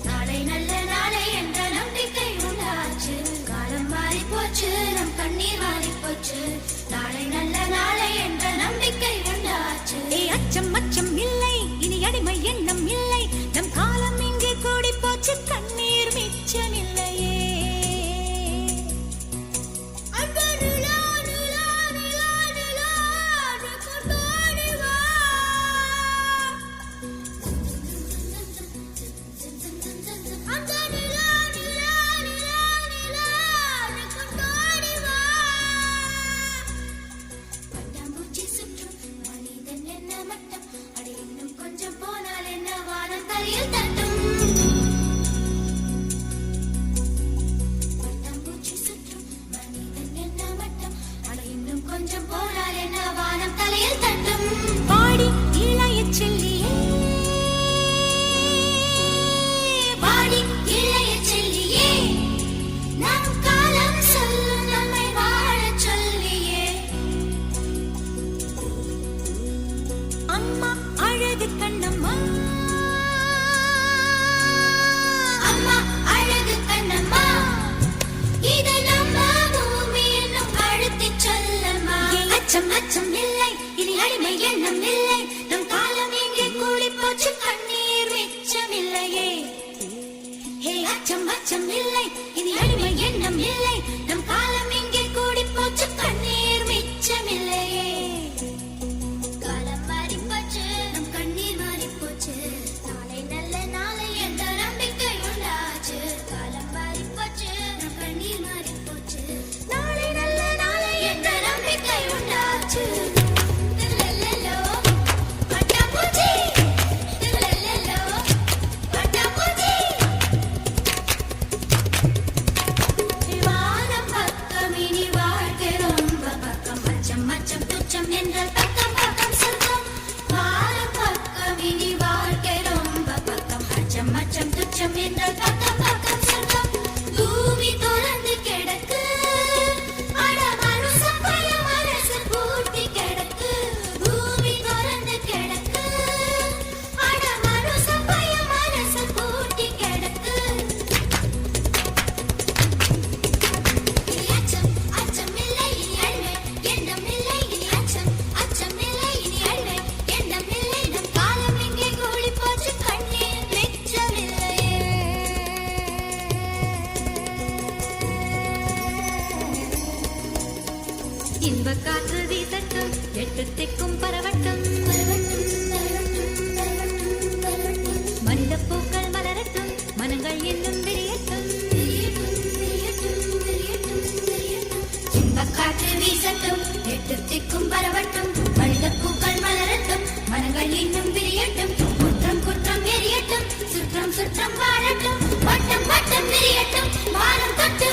நாளை நல்ல நாளை என்ற நம்பிக்கை உண்டாச்சு. காலம் மாறி போச்சு, நம் கண்ணீர் மாறி போச்சு. நாளை நல்ல நாளை என்ற நம்பிக்கை உண்டாச்சு. அச்சம் அச்சம் இல்லை, இனி அடிமை எண்ணம் இல்லை. நம் காலம் இங்கே கூடி போச்சு, கண்ணீர் மிச்சமில்லையே. அச்சம் இல்லை, இனி அடிமை எண்ணம் இல்லை. நம் காலம் இங்கே கூடி போச்சு, கண்ணீர் மிச்சமில்லையே. அச்சம் இல்லை, இனி அடிமை எண்ணம் இல்லை. நம் காலம் இங்கே கூடி போச்சு, கண்ணீர் மிச்சமில்லையே. காலம் மாறி போச்சு, நம் கண்ணீர் மாறி போச்சு. நாளை நல்ல நாளை என்ற நம்பிக்கை உண்டாச்சு. காலம் மாறி போச்சு, நம் கண்ணீர் மாறி போச்சு. நாளை நல்ல நாளை என்ற நம்பிக்கை உண்டாச்சு. பூமி தொடர்ந்து கிடக்கு, அட மனுஷன் பய மனசு பூட்டி கிடக்கு. பூமி தொடர்ந்து கிடக்கு, அட மனுஷன் பய மனசு பூட்டி கிடக்கு. அச்சம் இல்லை, இனி அடிமை எண்ணம் இல்லை. இனி அச்சம் இல்லை, இனி அடிமை எண்ணம் இல்லை. நம் காலம் இங்கே கூடி போச்சு, கண்ணீர் மிச்சமில்லையே. இன்ப காற்று வீசட்டும், எட்டு திக்கும் பரவட்டும். மனித பூக்கள் மலரட்டும், மனங்கள் இன்னும் விரியட்டும். இன்ப காற்று வீசட்டும், எட்டு திக்கும் பரவட்டும். மனித பூக்கள் மலரட்டும், மனங்கள் இன்னும் விரியட்டும். குற்றம் குற்றம் எரியட்டும், சுற்றம் சுற்றம் வாழட்டும். வட்டம் வட்டம் விரியட்டும், வானம் தொட்டு